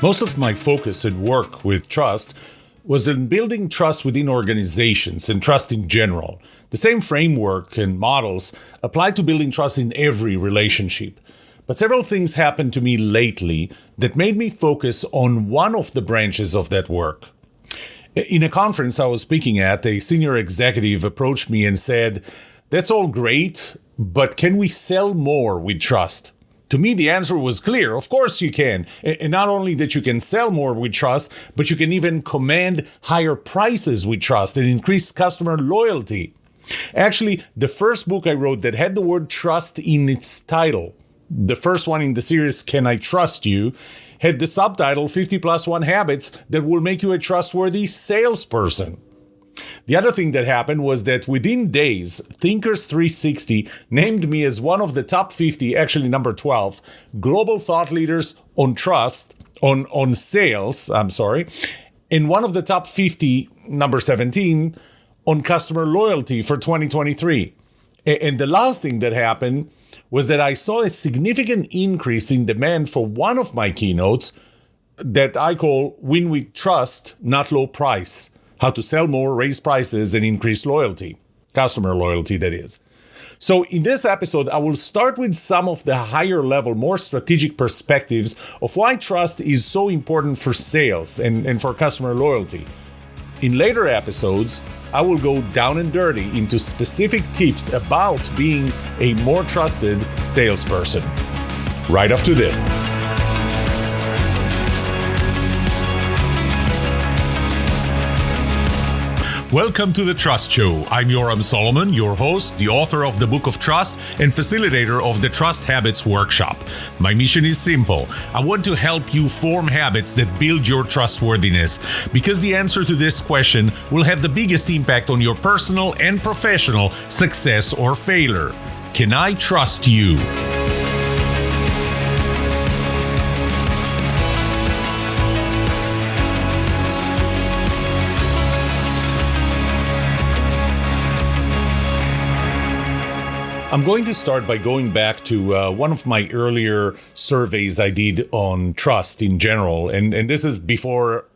Most of my focus and work with trust was in building trust within organizations and trust in general. The same framework and models apply to building trust in every relationship. But several things happened to me lately that made me focus on one of the branches of that work. In a conference I was speaking at, a senior executive approached me and said, "That's all great, but can we sell more with trust?" To me, the answer was clear. Of course you can. And not only that you can sell more with trust, but you can even command higher prices with trust and increase customer loyalty. Actually, the first book I wrote that had the word trust in its title, the first one in the series, Can I Trust You?, had the subtitle 50 plus 1 habits that will make you a trustworthy salesperson. The other thing that happened was that within days, Thinkers 360 named me as one of the top 50, actually number 12, global thought leaders on trust, on sales, and one of the top 50, number 17, on customer loyalty for 2023. And the last thing that happened was that I saw a significant increase in demand for one of my keynotes that I call Win with Trust, Not Low Price. How to sell more, raise prices, and increase loyalty. Customer loyalty, that is. So in this episode, I will start with some of the higher level, more strategic perspectives of why trust is so important for sales and for customer loyalty. In later episodes, I will go down and dirty into specific tips about being a more trusted salesperson. Right after this. Welcome to The Trust Show. I'm Yoram Solomon, your host, the author of the Book of Trust and facilitator of the Trust Habits Workshop. My mission is simple. I want to help you form habits that build your trustworthiness, because the answer to this question will have the biggest impact on your personal and professional success or failure. Can I trust you? I'm going to start by going back to one of my earlier surveys I did on trust in general, and this is before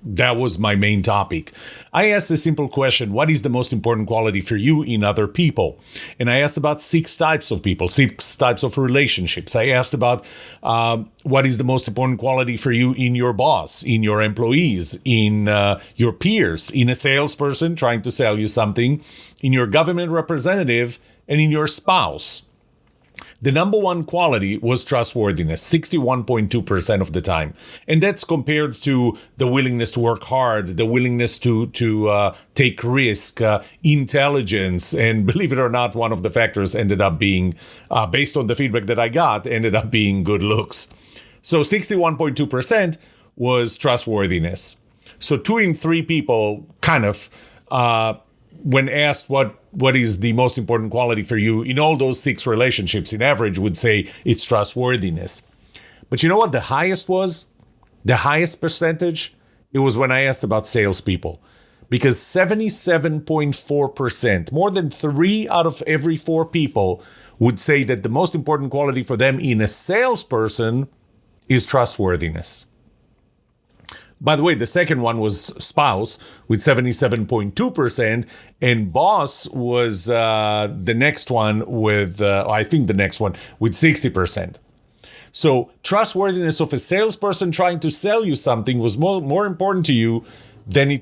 that was my main topic. I asked a simple question: what is the most important quality for you in other people? And I asked about 6 types of people, 6 types of relationships. I asked about what is the most important quality for you in your boss, in your employees, in your peers, in a salesperson trying to sell you something, in your government representative, and in your spouse. The number one quality was trustworthiness, 61.2% of the time. And that's compared to the willingness to work hard, the willingness to take risk, intelligence, and believe it or not, one of the factors ended up being, based on the feedback that I got, ended up being good looks. So 61.2% was trustworthiness. So 2 in 3 people when asked what is the most important quality for you in all those 6 relationships, in average would say it's trustworthiness. But you know what the highest was? The highest percentage? It was when I asked about salespeople. Because 77.4%, more than 3 out of every 4 people would say that the most important quality for them in a salesperson is trustworthiness. By the way, the second one was spouse with 77.2%, and boss was the next one with 60%. So trustworthiness of a salesperson trying to sell you something was more important to you than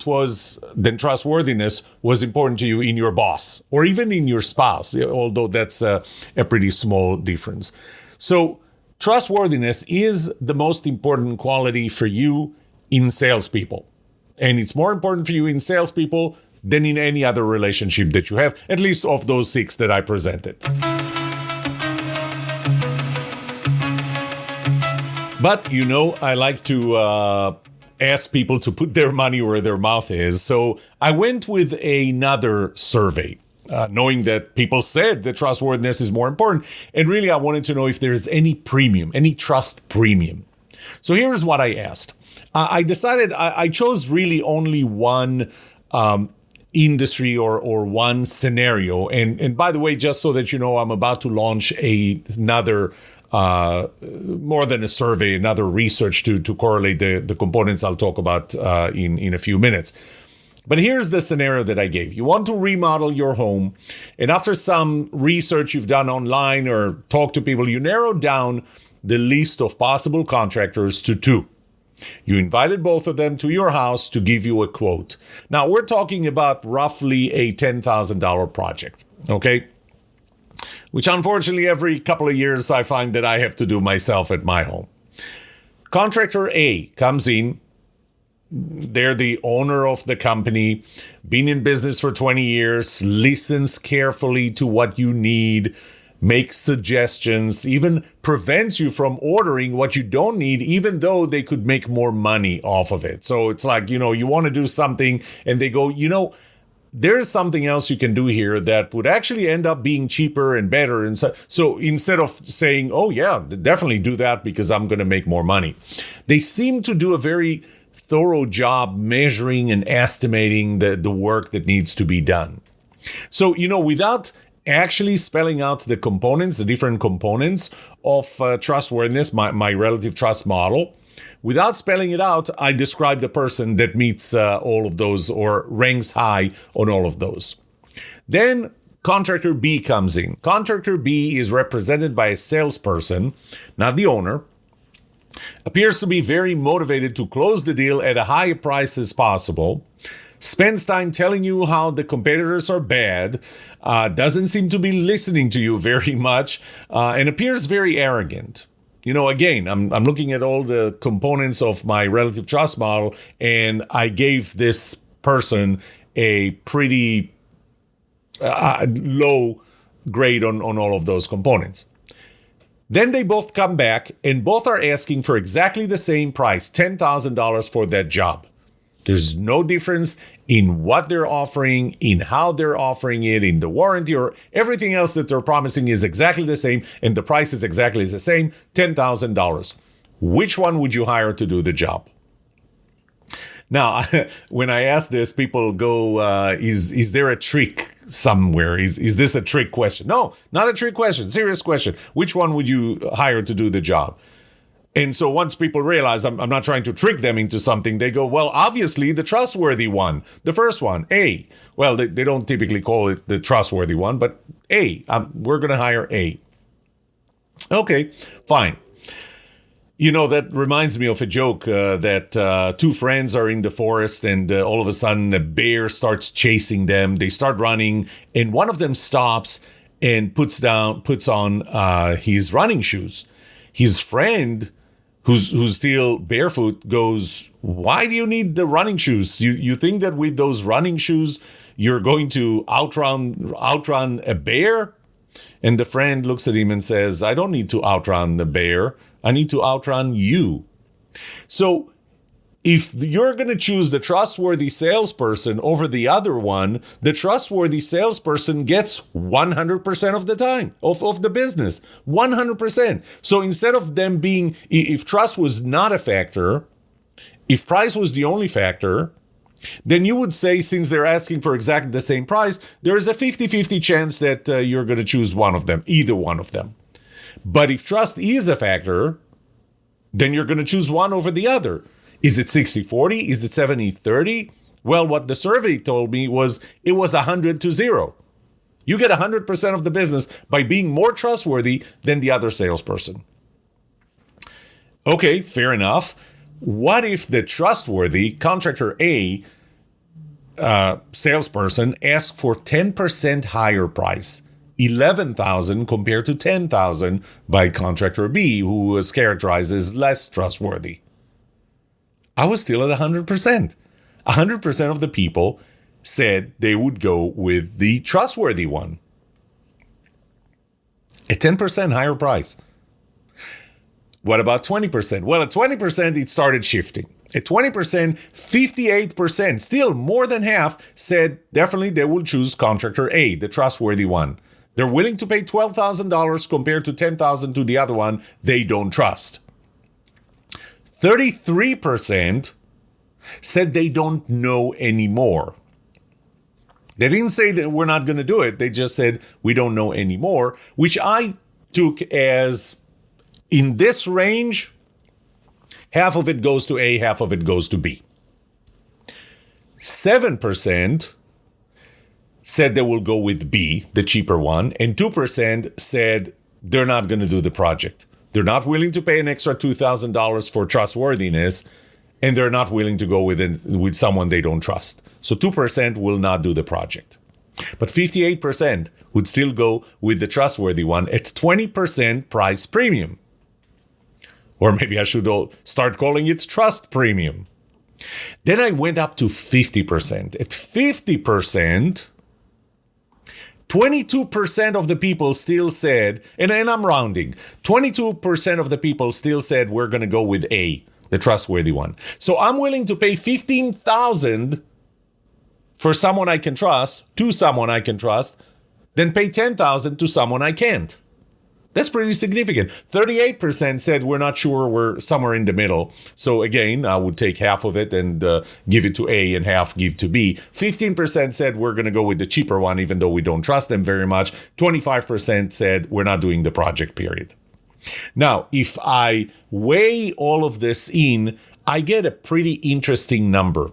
trustworthiness was important to you in your boss or even in your spouse, although that's a pretty small difference. So trustworthiness is the most important quality for you in salespeople. And it's more important for you in salespeople than in any other relationship that you have, at least of those 6 that I presented. But, I like to ask people to put their money where their mouth is. So I went with another survey, knowing that people said that trustworthiness is more important. And really, I wanted to know if there's any premium, any trust premium. So here's what I asked. I decided I chose really only one industry or one scenario. And by the way, just so that you know, I'm about to launch another more than a survey, another research to correlate the components I'll talk about in a few minutes. But here's the scenario that I gave. You want to remodel your home, and after some research you've done online or talked to people, you narrowed down the list of possible contractors to 2. You invited both of them to your house to give you a quote. Now, we're talking about roughly a $10,000 project, okay? Which unfortunately every couple of years I find that I have to do myself at my home. Contractor A comes in. They're the owner of the company, been in business for 20 years, listens carefully to what you need, makes suggestions, even prevents you from ordering what you don't need, even though they could make more money off of it. So it's like, you want to do something and they go, there's something else you can do here that would actually end up being cheaper and better. And so instead of saying, oh yeah, definitely do that because I'm going to make more money, they seem to do a very thorough job measuring and estimating the work that needs to be done. So, without actually spelling out the components, the different components of trustworthiness, my relative trust model, without spelling it out, I describe the person that meets all of those or ranks high on all of those. Then contractor B comes in. Contractor B is represented by a salesperson, not the owner. Appears to be very motivated to close the deal at a high price as possible, spends time telling you how the competitors are bad, doesn't seem to be listening to you very much, and appears very arrogant. Again, I'm looking at all the components of my relative trust model, and I gave this person a pretty low grade on all of those components. Then they both come back and both are asking for exactly the same price, $10,000 for that job. There's no difference in what they're offering, in how they're offering it, in the warranty, or everything else that they're promising is exactly the same, and the price is exactly the same, $10,000. Which one would you hire to do the job? Now, when I ask this, people go, is there a trick somewhere? Is this a trick question? No, not a trick question. Serious question. Which one would you hire to do the job? And so once people realize I'm not trying to trick them into something, they go, well, obviously the trustworthy one, the first one, A. Well, they don't typically call it the trustworthy one, but A. We're going to hire A. Okay, fine. That reminds me of a joke that 2 friends are in the forest and all of a sudden a bear starts chasing them. They start running and one of them stops and puts on his running shoes. His friend, who's still barefoot, goes, why do you need the running shoes? You think that with those running shoes you're going to outrun a bear? And the friend looks at him and says, I don't need to outrun the bear. I need to outrun you. So if you're going to choose the trustworthy salesperson over the other one, the trustworthy salesperson gets 100% of the time of the business, 100%. So instead of them being, if trust was not a factor, if price was the only factor, then you would say, since they're asking for exactly the same price, there is a 50-50 chance that you're going to choose one of them, either one of them. But if trust is a factor, then you're going to choose one over the other. Is it 60-40? Is it 70-30? Well, what the survey told me was it was 100-0. You get 100% of the business by being more trustworthy than the other salesperson. Okay, fair enough. What if the trustworthy contractor A salesperson asked for 10% higher price? $11,000 compared to $10,000 by contractor B, who was characterized as less trustworthy. I was still at 100%. 100% of the people said they would go with the trustworthy one. A 10% higher price. What about 20%? Well, at 20%, it started shifting. At 20%, 58%, still more than half, said definitely they will choose contractor A, the trustworthy one. They're willing to pay $12,000 compared to $10,000 to the other one they don't trust. 33% said they don't know anymore. They didn't say that we're not going to do it. They just said we don't know anymore, which I took as in this range, half of it goes to A, half of it goes to B. 7% said they will go with B, the cheaper one, and 2% said they're not going to do the project. They're not willing to pay an extra $2,000 for trustworthiness, and they're not willing to go with someone they don't trust. So 2% will not do the project. But 58% would still go with the trustworthy one at 20% price premium. Or maybe I should start calling it trust premium. Then I went up to 50%. At 50%, 22% of the people still said, and I'm rounding, 22% of the people still said we're going to go with A, the trustworthy one. So I'm willing to pay $15,000 for someone I can trust, to someone I can trust, then pay $10,000 to someone I can't. That's pretty significant. 38% said we're not sure, we're somewhere in the middle. So again, I would take half of it and give it to A and half give to B. 15% said we're going to go with the cheaper one, even though we don't trust them very much. 25% said we're not doing the project, period. Now, if I weigh all of this in, I get a pretty interesting number.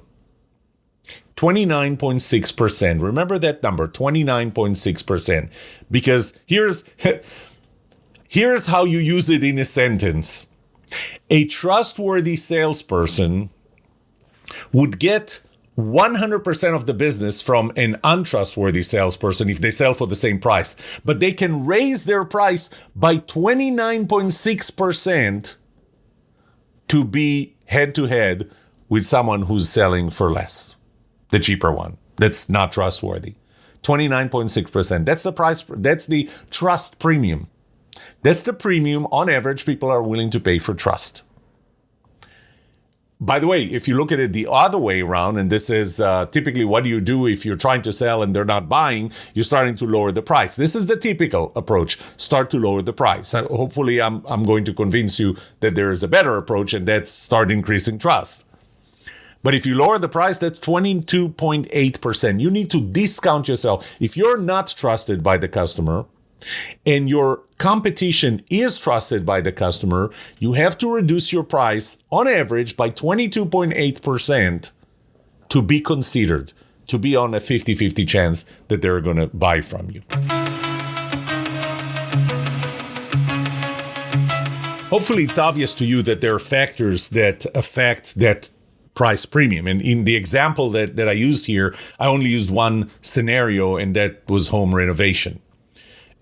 29.6%. Remember that number, 29.6%. Because here's how you use it in a sentence. A trustworthy salesperson would get 100% of the business from an untrustworthy salesperson if they sell for the same price. But they can raise their price by 29.6% to be head-to-head with someone who's selling for less. The cheaper one. That's not trustworthy. 29.6%. That's the price. That's the trust premium. That's the premium on average people are willing to pay for trust. By the way, if you look at it the other way around, and this is typically what do you do if you're trying to sell and they're not buying, you're starting to lower the price. This is the typical approach. Start to lower the price. Hopefully, I'm going to convince you that there is a better approach, and that's start increasing trust. But if you lower the price, that's 22.8%. You need to discount yourself. If you're not trusted by the customer and your competition is trusted by the customer, you have to reduce your price on average by 22.8% to be considered, to be on a 50-50 chance that they're going to buy from you. Hopefully it's obvious to you that there are factors that affect that price premium. And in the example that I used here, I only used one scenario, and that was home renovation.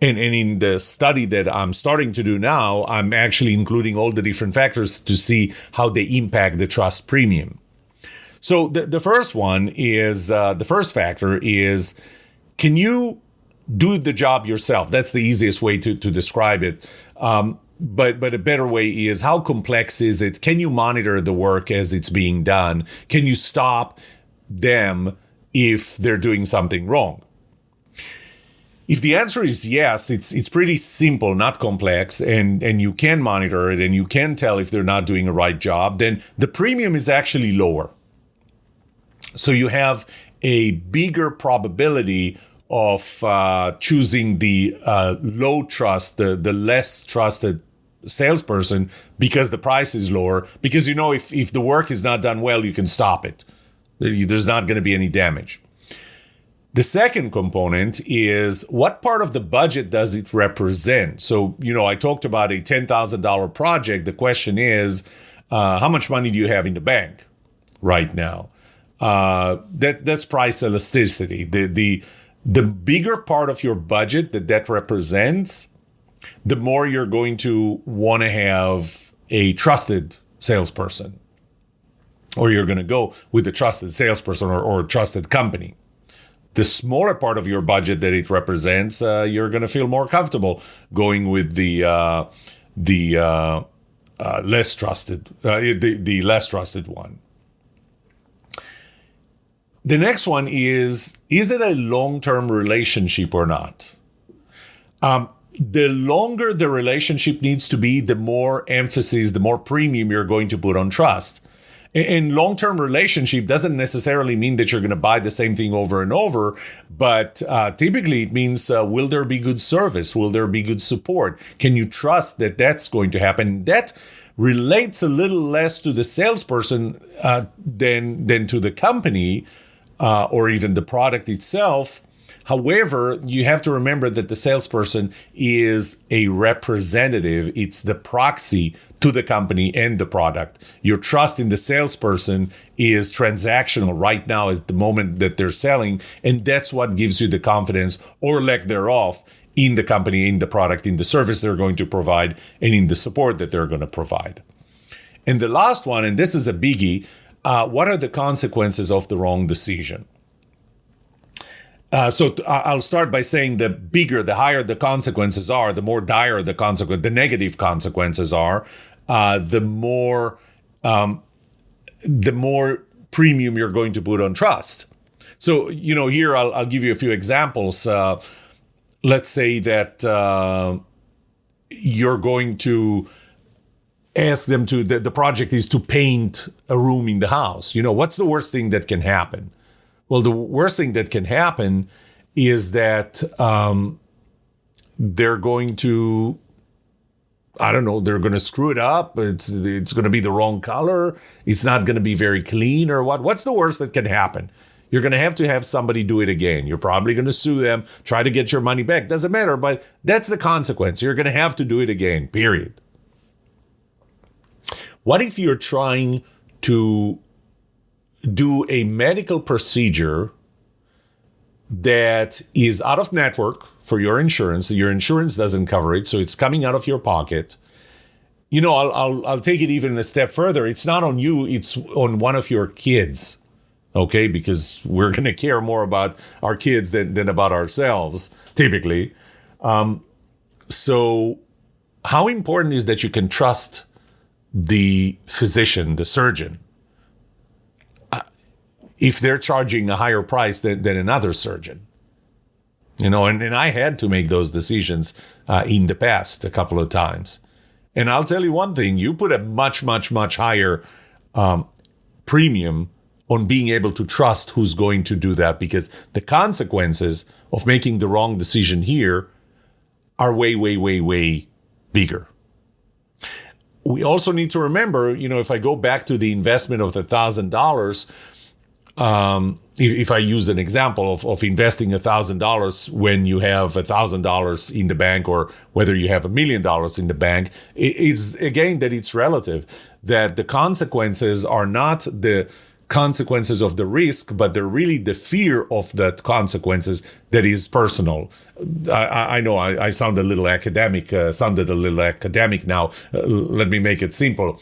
And in the study that I'm starting to do now, I'm actually including all the different factors to see how they impact the trust premium. So the first one is, the first factor is, can you do the job yourself? That's the easiest way to describe it. But a better way is, how complex is it? Can you monitor the work as it's being done? Can you stop them if they're doing something wrong? If the answer is yes, it's pretty simple, not complex, and you can monitor it and you can tell if they're not doing a right job, then the premium is actually lower. So you have a bigger probability of choosing the low trust, the less trusted salesperson, because the price is lower, because you know if the work is not done well, you can stop it. There's not going to be any damage. The second component is, what part of the budget does it represent? So, I talked about a $10,000 project. The question is, how much money do you have in the bank right now? That's price elasticity. The bigger part of your budget that represents, the more you're going to want to have a trusted salesperson, or you're going to go with a trusted salesperson or a trusted company. The smaller part of your budget that it represents, you're going to feel more comfortable going with the less trusted one. The next one is it a long-term relationship or not? The longer the relationship needs to be, the more emphasis, the more premium you're going to put on trust. And long-term relationship doesn't necessarily mean that you're going to buy the same thing over and over, but typically it means, will there be good service? Will there be good support? Can you trust that that's going to happen? That relates a little less to the salesperson than to the company or even the product itself. However, you have to remember that the salesperson is a representative. It's the proxy to the company and the product. Your trust in the salesperson is transactional right now at the moment that they're selling, and that's what gives you the confidence or lack thereof in the company, in the product, in the service they're going to provide, and in the support that they're going to provide. And the last one, and this is a biggie, what are the consequences of the wrong decision? So I'll start by saying the bigger, the higher the consequences are, the more dire the negative consequences are, the more premium you're going to put on trust. So, here I'll give you a few examples. Let's say that you're going to ask them the project is to paint a room in the house. What's the worst thing that can happen? Well, the worst thing that can happen is that they're going to, they're going to screw it up. It's going to be the wrong color. It's not going to be very clean or what. What's the worst that can happen? You're going to have somebody do it again. You're probably going to sue them, try to get your money back. Doesn't matter, but that's the consequence. You're going to have to do it again, period. What if you're trying to do a medical procedure that is out of network for your insurance? Your insurance doesn't cover it, so it's coming out of your pocket. I'll take it even a step further. It's not on you, it's on one of your kids, okay? Because we're going to care more about our kids than about ourselves, typically. So how important is that you can trust the physician, the surgeon, if they're charging a higher price than another surgeon? And I had to make those decisions in the past a couple of times. And I'll tell you one thing, you put a much, much, much higher premium on being able to trust who's going to do that, because the consequences of making the wrong decision here are way, way, way, way bigger. We also need to remember, if I go back to the investment of $1,000, if I use an example of investing $1,000 when you have $1,000 in the bank, or whether you have $1 million in the bank, it's again that it's relative, that the consequences are not the consequences of the risk, but they're really the fear of that consequences that is personal. I know I sound a little academic, now. Let me make it simple.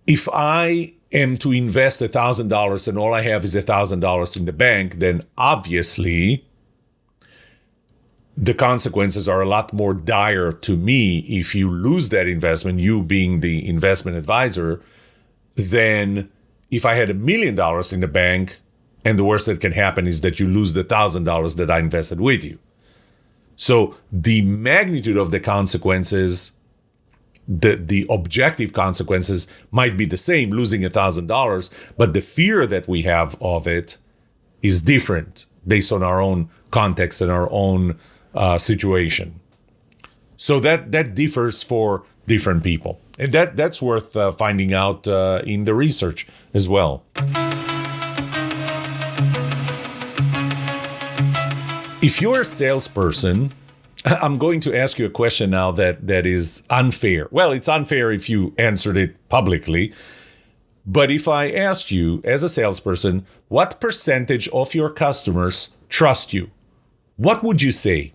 If I am to invest $1,000 and all I have is $1,000 in the bank, then obviously the consequences are a lot more dire to me if you lose that investment, you being the investment advisor, than if I had $1 million in the bank and the worst that can happen is that you lose the $1,000 that I invested with you. So the magnitude of the consequences, the objective consequences might be the same, losing $1,000, but the fear that we have of it is different based on our own context and our own situation. So that differs for different people. And that's worth finding out in the research as well. If you're a salesperson, I'm going to ask you a question now that is unfair. Well, it's unfair if you answered it publicly. But if I asked you as a salesperson, what percentage of your customers trust you? What would you say?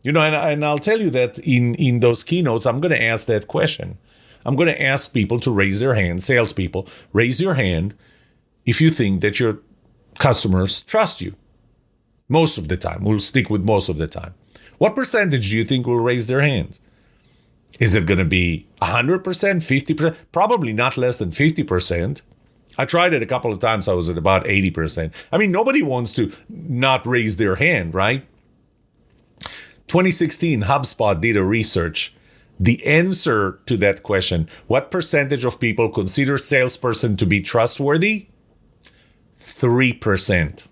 And I'll tell you that in those keynotes, I'm going to ask that question. I'm going to ask people to raise their hand, salespeople, raise your hand if you think that your customers trust you. Most of the time. We'll stick with most of the time. What percentage do you think will raise their hands? Is it going to be 100%, 50%? Probably not less than 50%. I tried it a couple of times. I was at about 80%. I mean, nobody wants to not raise their hand, right? 2016, HubSpot did a research The answer to that question, what percentage of people consider salesperson to be trustworthy? 3%.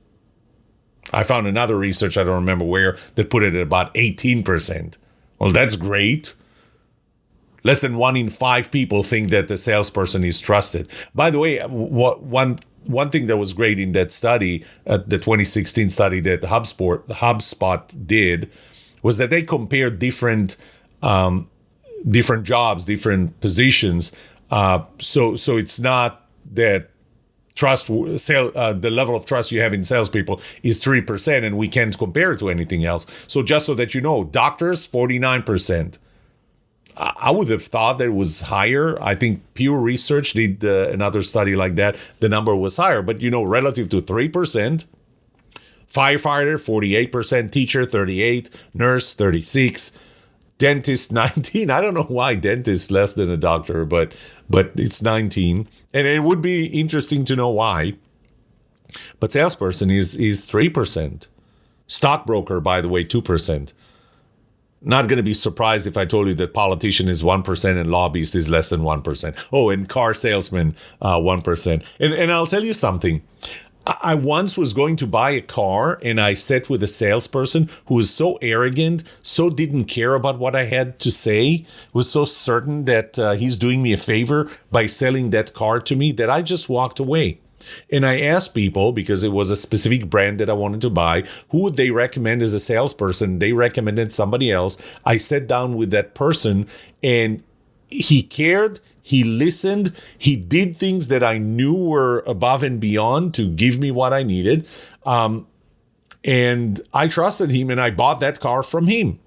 I found another research, I don't remember where, that put it at about 18%. Well, that's great. Less than 1 in 5 people think that the salesperson is trusted. By the way, one thing that was great in that study, the 2016 study that HubSpot did, was that they compared different jobs, different positions. So it's not that the level of trust you have in salespeople is 3%, and we can't compare it to anything else. So just so that you know, doctors, 49%. I would have thought that it was higher. I think Pew Research did another study like that. The number was higher, but relative to 3%, firefighter, 48%, teacher, 38%, nurse, 36%, dentist, 19%. I don't know why dentist less than a doctor, but it's 19%. And it would be interesting to know why. But salesperson is 3%. Stockbroker, by the way, 2%. Not going to be surprised if I told you that politician is 1% and lobbyist is less than 1%. Oh, and car salesman, 1%. And I'll tell you something. I once was going to buy a car, and I sat with a salesperson who was so arrogant, so didn't care about what I had to say, was so certain that he's doing me a favor by selling that car to me, that I just walked away. And I asked people, because it was a specific brand that I wanted to buy, who would they recommend as a salesperson? They recommended somebody else. I sat down with that person, and he cared. He listened. He did things that I knew were above and beyond to give me what I needed. And I trusted him, and I bought that car from him.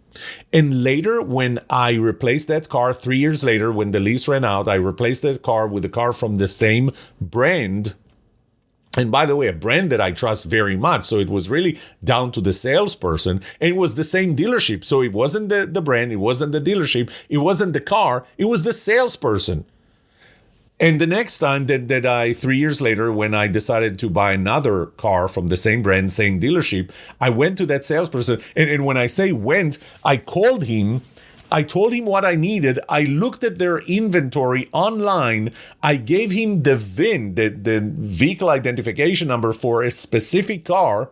And later, when I replaced that car, 3 years later, when the lease ran out, I replaced that car with a car from the same brand. And by the way, a brand that I trust very much. So it was really down to the salesperson. And it was the same dealership. So it wasn't the brand. It wasn't the dealership. It wasn't the car. It was the salesperson. And the next time that 3 years later, when I decided to buy another car from the same brand, same dealership, I went to that salesperson. And when I say went, I called him. I told him what I needed. I looked at their inventory online. I gave him the VIN, the vehicle identification number for a specific car.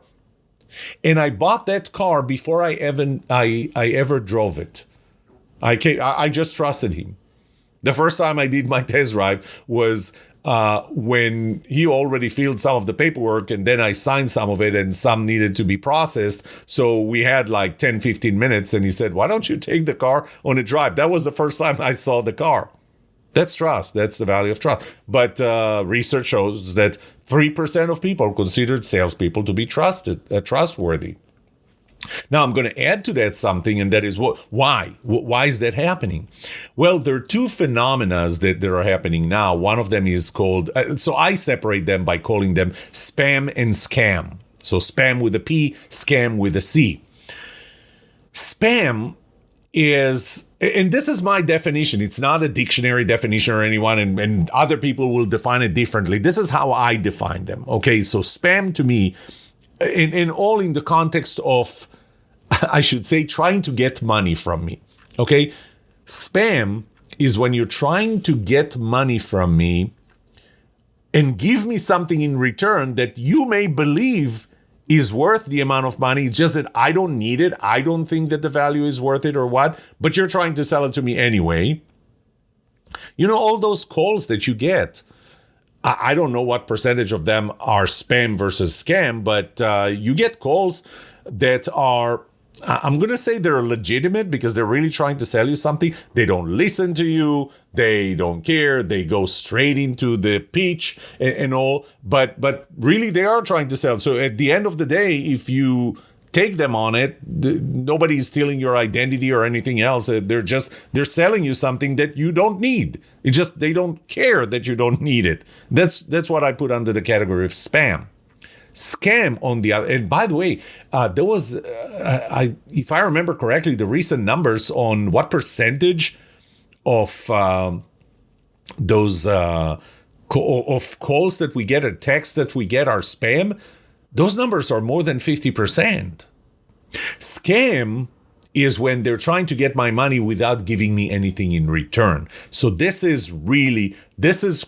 And I bought that car before I ever drove it. I just trusted him. The first time I did my test drive was when he already filled some of the paperwork, and then I signed some of it, and some needed to be processed. So we had like 10, 15 minutes, and he said, why don't you take the car on a drive? That was the first time I saw the car. That's trust. That's the value of trust. But research shows that 3% of people considered salespeople to be trustworthy. Now, I'm going to add to that something, and that is why? Why is that happening? Well, there are two phenomena that are happening now. One of them is called, so I separate them by calling them spam and scam. So spam with a P, scam with a C. Spam is, and this is my definition. It's not a dictionary definition or anyone, and other people will define it differently. This is how I define them. Okay, so spam to me, and all in the context of, I should say, trying to get money from me. Okay? Spam is when you're trying to get money from me and give me something in return that you may believe is worth the amount of money. It's just that I don't need it. I don't think that the value is worth it or what, but you're trying to sell it to me anyway. All those calls that you get, I don't know what percentage of them are spam versus scam, but you get calls that are, I'm going to say they're legitimate because they're really trying to sell you something. They don't listen to you. They don't care. They go straight into the pitch and all. But really, they are trying to sell. So at the end of the day, if you take them on it, nobody's stealing your identity or anything else. They're selling you something that you don't need. It's just they don't care that you don't need it. That's what I put under the category of spam. Scam on the other, and by the way, there was, if I remember correctly, the recent numbers on what percentage of those of calls that we get or texts that we get are spam. Those numbers are more than 50%. Scam is when they're trying to get my money without giving me anything in return. So this is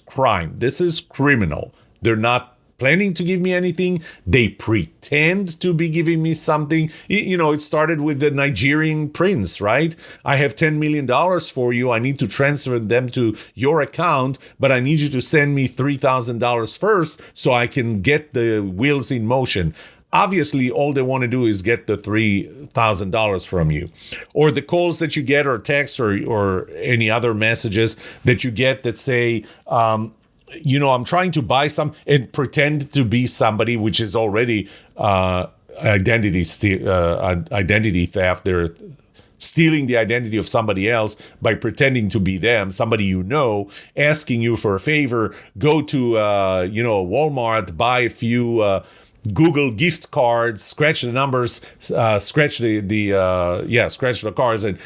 crime. This is criminal. They're not planning to give me anything. They pretend to be giving me something. It started with the Nigerian prince, right? I have $10 million for you. I need to transfer them to your account, but I need you to send me $3,000 first so I can get the wheels in motion. Obviously, all they want to do is get the $3,000 from you. Or the calls that you get, or texts, or any other messages that you get that say, I'm trying to buy some, and pretend to be somebody, which is already identity theft. They're stealing the identity of somebody else by pretending to be them, somebody asking you for a favor. Go to Walmart, buy a few Google gift cards, scratch the numbers, scratch the cards, and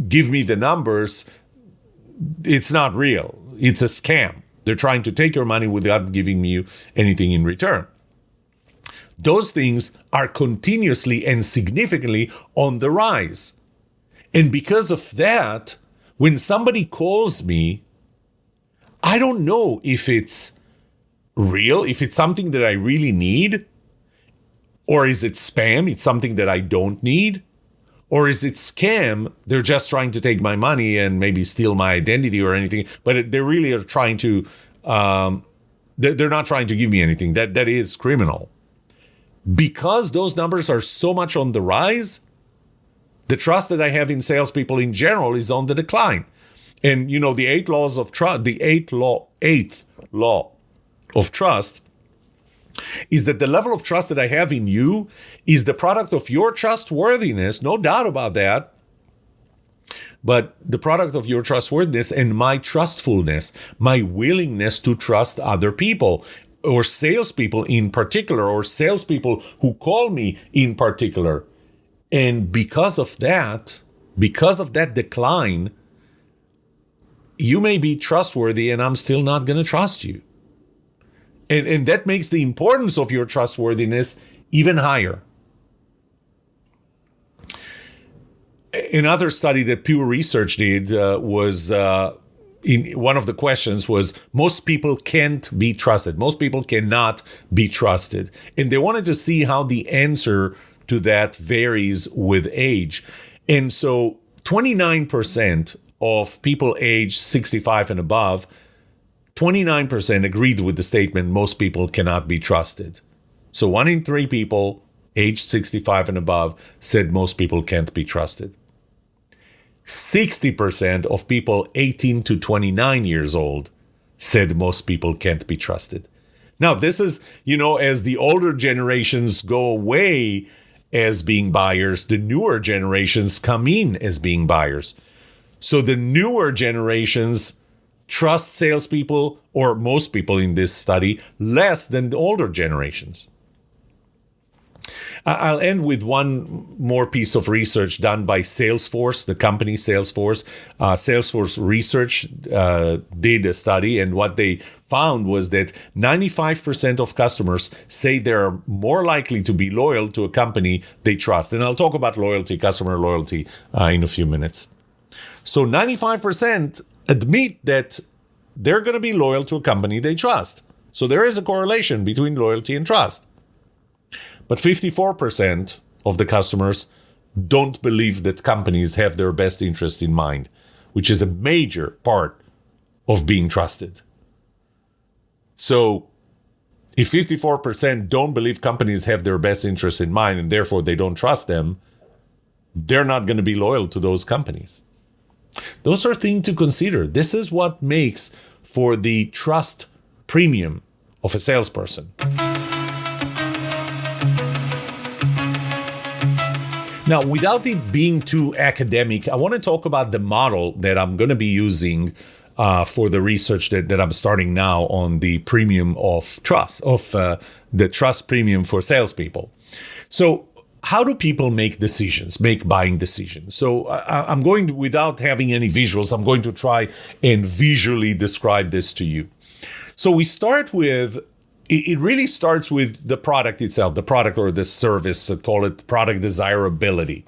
give me the numbers. It's not real. It's a scam. They're trying to take your money without giving you anything in return. Those things are continuously and significantly on the rise. And because of that, when somebody calls me, I don't know if it's real, if it's something that I really need, or is it spam? It's something that I don't need. Or is it scam? They're just trying to take my money and maybe steal my identity or anything. But they really are trying to, they're not trying to give me anything. That is criminal. Because those numbers are so much on the rise, the trust that I have in salespeople in general is on the decline. And, the eighth law of trust is that the level of trust that I have in you is the product of your trustworthiness, no doubt about that, but the product of your trustworthiness and my trustfulness, my willingness to trust other people, or salespeople in particular, or salespeople who call me in particular. And because of that decline, you may be trustworthy and I'm still not going to trust you. And that makes the importance of your trustworthiness even higher. Another study that Pew Research did was, in one of the questions was, most people can't be trusted. Most people cannot be trusted. And they wanted to see how the answer to that varies with age. And so 29% of people aged 65 and above, 29% agreed with the statement, most people cannot be trusted. So 1 in 3 people aged 65 and above said most people can't be trusted. 60% of people 18 to 29 years old said most people can't be trusted. Now, this is, as the older generations go away as being buyers, the newer generations come in as being buyers. So the newer generations trust salespeople, or most people in this study, less than the older generations. I'll end with one more piece of research done by Salesforce, the company Salesforce. Salesforce Research did a study, and what they found was that 95% of customers say they're more likely to be loyal to a company they trust. And I'll talk about loyalty, customer loyalty, in a few minutes. So 95% admit that they're going to be loyal to a company they trust. So there is a correlation between loyalty and trust. But 54% of the customers don't believe that companies have their best interest in mind, which is a major part of being trusted. So if 54% don't believe companies have their best interest in mind and therefore they don't trust them, they're not going to be loyal to those companies. Those are things to consider. This is what makes for the trust premium of a salesperson. Now, without it being too academic, I want to talk about the model that I'm going to be using for the research that I'm starting now on the premium of trust, the trust premium for salespeople. So how do people make buying decisions? So I'm going to, without having any visuals, I'm going to try and visually describe this to you. So we start with, it really starts with the product itself, the product or the service, call it product desirability.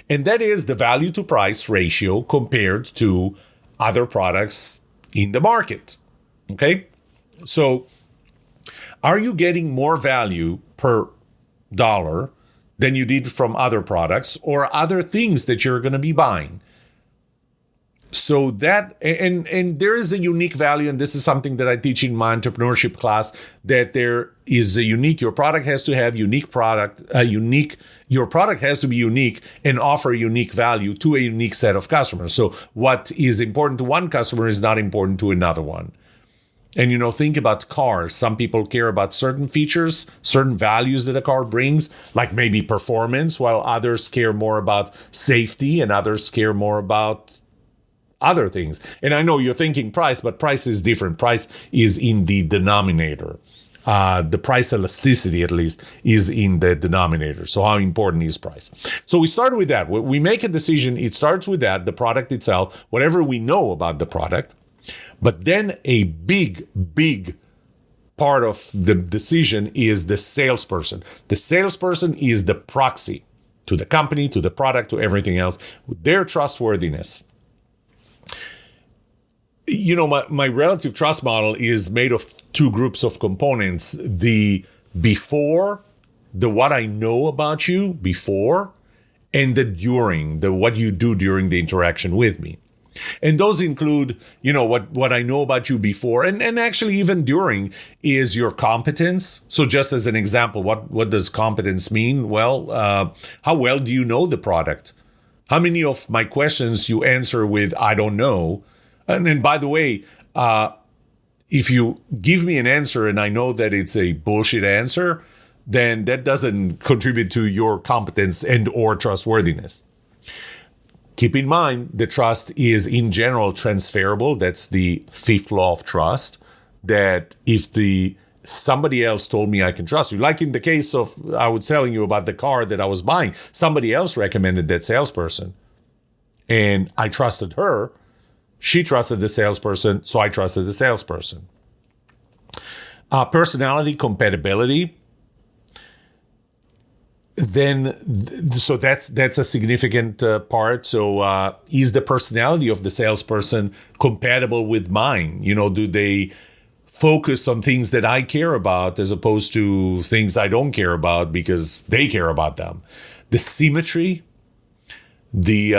And that is the value to price ratio compared to other products in the market. Okay? So, are you getting more value per dollar than you did from other products or other things that you're going to be buying? So that, and there is a unique value, and this is something that I teach in my entrepreneurship class, that there is a unique, your product has to have your product has to be unique and offer unique value to a unique set of customers. So what is important to one customer is not important to another one. And, think about cars. Some people care about certain features, certain values that a car brings, like maybe performance, while others care more about safety and others care more about other things. And I know you're thinking price, but price is different. Price is in the denominator. The price elasticity, at least, is in the denominator. So how important is price? So we start with that. We make a decision. It starts with that, the product itself, whatever we know about the product. But then a big part of the decision is the salesperson. The salesperson is the proxy to the company, to the product, to everything else, their trustworthiness. My relative trust model is made of two groups of components. The before, the what I know about you before, and the during, the what you do during the interaction with me. And those include, what I know about you before, and actually even during, is your competence. So just as an example, what does competence mean? Well, how well do you know the product? How many of my questions you answer with, I don't know? And by the way, if you give me an answer and I know that it's a bullshit answer, then that doesn't contribute to your competence and or trustworthiness. Keep in mind, the trust is in general transferable. That's the fifth law of trust, that if somebody else told me I can trust you, like in the case of, I was telling you about the car that I was buying, somebody else recommended that salesperson and I trusted her. She trusted the salesperson, so I trusted the salesperson. Personality compatibility. So that's a significant part. So is the personality of the salesperson compatible with mine? Do they focus on things that I care about as opposed to things I don't care about because they care about them? The symmetry, the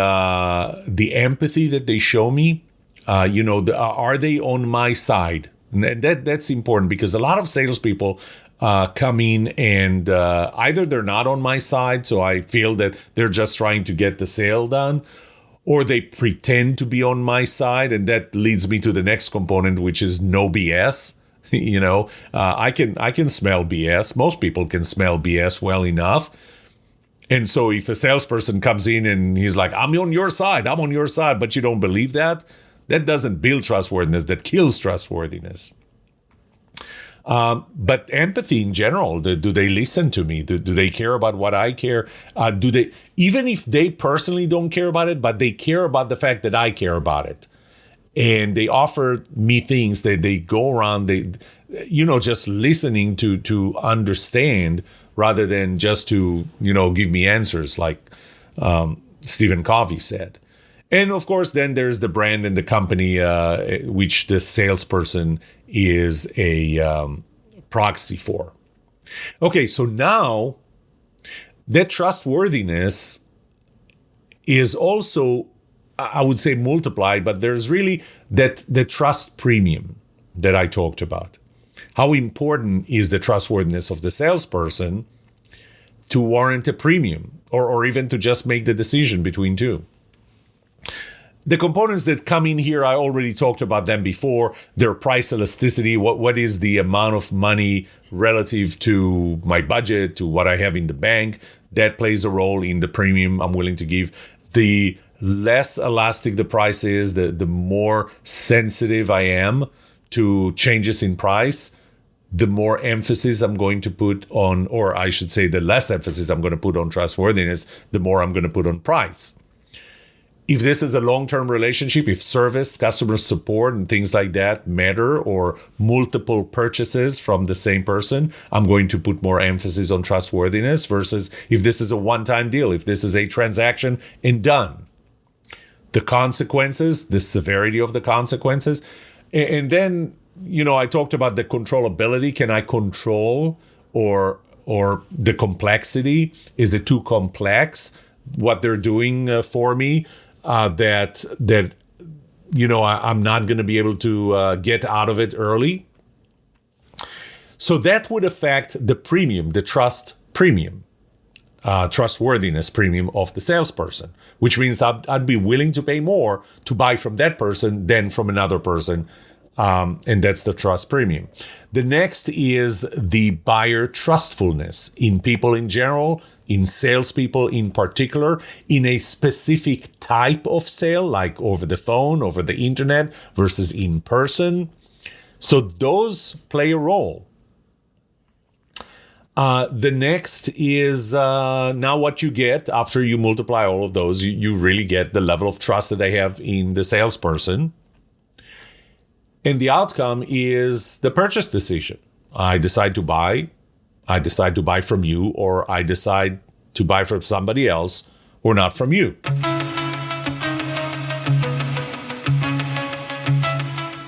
empathy that they show me. Are they on my side? And that's important because a lot of salespeople come in and either they're not on my side, so I feel that they're just trying to get the sale done, or they pretend to be on my side, and that leads me to the next component, which is no BS. I can smell BS. Most people can smell BS well enough. And so if a salesperson comes in and he's like, I'm on your side, but you don't believe that, that doesn't build trustworthiness, that kills trustworthiness. But empathy in general, do they listen to me? Do they care about what I care? Do they, even if they personally don't care about it, but they care about the fact that I care about it. And they offer me things that they go around, just listening to understand rather than just to, give me answers like Stephen Covey said. And of course, then there's the brand and the company, which the salesperson is a proxy for. Okay, so now that trustworthiness is also, I would say, multiplied, but there's really the trust premium that I talked about. How important is the trustworthiness of the salesperson to warrant a premium or even to just make the decision between two? The components that come in here, I already talked about them before. Their price elasticity, what is the amount of money relative to my budget, to what I have in the bank. That plays a role in the premium I'm willing to give. The less elastic the price is, the more sensitive I am to changes in price, the more emphasis I'm going to put on, or I should say the less emphasis I'm going to put on trustworthiness, the more I'm going to put on price. If this is a long-term relationship, if service, customer support, and things like that matter, or multiple purchases from the same person, I'm going to put more emphasis on trustworthiness versus if this is a one-time deal, if this is a transaction and done. The consequences, the severity of the consequences. And then, I talked about the controllability. Can I control or the complexity? Is it too complex what they're doing for me? That I'm not going to be able to get out of it early. So that would affect the premium, the trust premium, trustworthiness premium of the salesperson, which means I'd be willing to pay more to buy from that person than from another person. And that's the trust premium. The next is the buyer trustfulness in people in general, in salespeople in particular, in a specific type of sale, like over the phone, over the internet versus in person. So those play a role. The next is now what you get after you multiply all of those. You really get the level of trust that they have in the salesperson. And the outcome is the purchase decision. I decide to buy from you, or I decide to buy from somebody else, or not from you.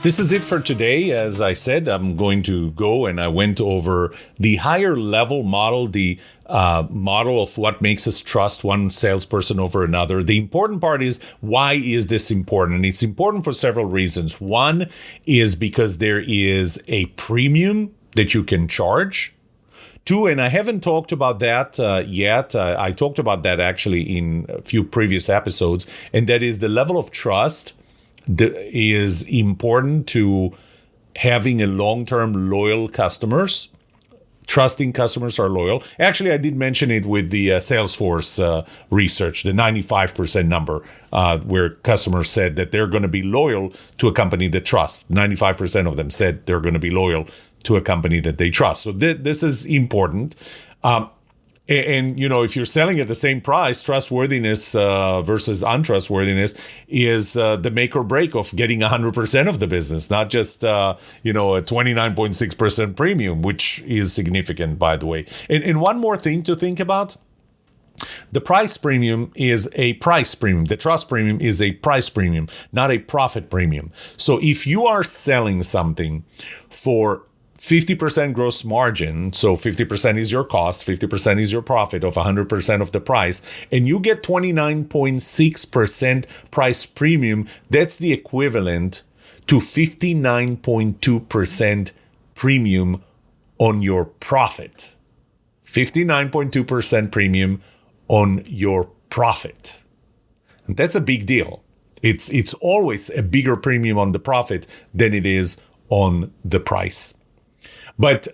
This is it for today. As I said, I'm going to go and I went over the higher level model, the model of what makes us trust one salesperson over another. The important part is, why is this important? And it's important for several reasons. One is because there is a premium that you can charge. Two, and I haven't talked about that yet. I talked about that actually in a few previous episodes, and that is the level of trust that is important to having a long-term loyal customers. Trusting customers are loyal. Actually, I did mention it with the Salesforce research, the 95% number, where customers said that they're going to be loyal to a company that trusts. 95% of them said they're going to be loyal to a company that they trust. So this is important. And if you're selling at the same price, trustworthiness versus untrustworthiness is the make or break of getting 100% of the business, not just, a 29.6% premium, which is significant, by the way. And one more thing to think about. The price premium is a price premium. The trust premium is a price premium, not a profit premium. So if you are selling something for 50% gross margin, so 50% is your cost, 50% is your profit of 100% of the price, and you get 29.6% price premium, that's the equivalent to 59.2% premium on your profit. 59.2% premium on your profit. And that's a big deal. It's always a bigger premium on the profit than it is on the price. But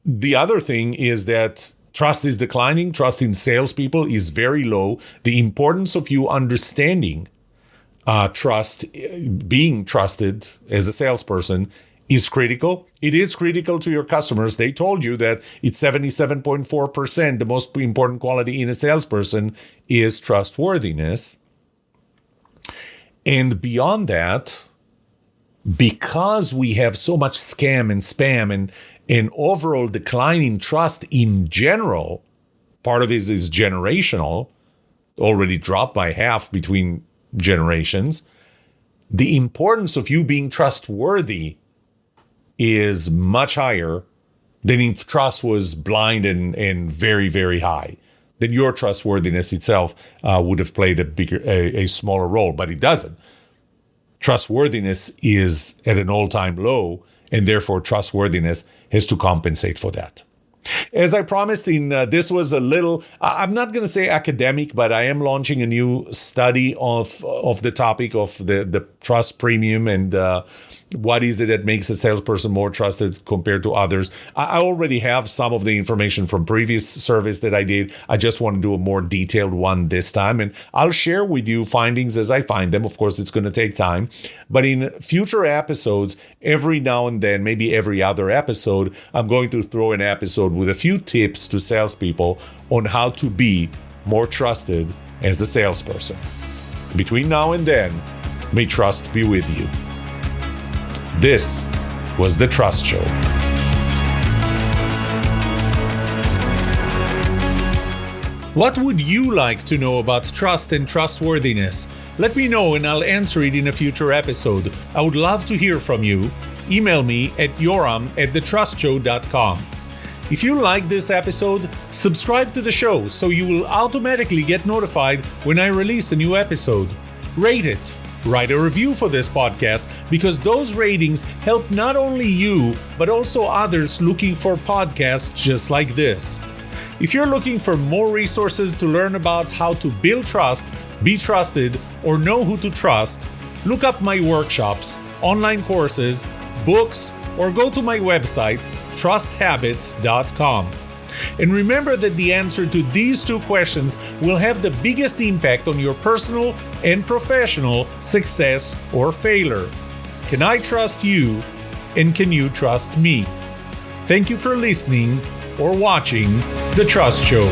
the other thing is that trust is declining. Trust in salespeople is very low. The importance of you understanding trust, being trusted as a salesperson, is critical. It is critical to your customers. They told you that it's 77.4%. The most important quality in a salesperson is trustworthiness. And beyond that, because we have so much scam and spam and overall declining trust in general, part of it is generational, already dropped by half between generations. The importance of you being trustworthy is much higher than if trust was blind and very, very high. Then your trustworthiness itself would have played a smaller role, but it doesn't. Trustworthiness is at an all-time low, and therefore trustworthiness has to compensate for that. As I promised, this was a little, I'm not going to say academic, but I am launching a new study of the topic of the trust premium and what is it that makes a salesperson more trusted compared to others. I already have some of the information from previous surveys that I did. I just want to do a more detailed one this time, and I'll share with you findings as I find them. Of course, it's going to take time, but in future episodes, every now and then, maybe every other episode, I'm going to throw an episode with a few tips to salespeople on how to be more trusted as a salesperson. Between now and then, may trust be with you. This was The Trust Show. What would you like to know about trust and trustworthiness? Let me know and I'll answer it in a future episode. I would love to hear from you. Email me at yoram@thetrustshow.com. If you like this episode, subscribe to the show so you will automatically get notified when I release a new episode. Rate it. Write a review for this podcast because those ratings help not only you, but also others looking for podcasts just like this. If you're looking for more resources to learn about how to build trust, be trusted, or know who to trust, look up my workshops, online courses, books, or go to my website, trusthabits.com. And remember that the answer to these two questions will have the biggest impact on your personal and professional success or failure. Can I trust you? And can you trust me? Thank you for listening or watching The Trust Show.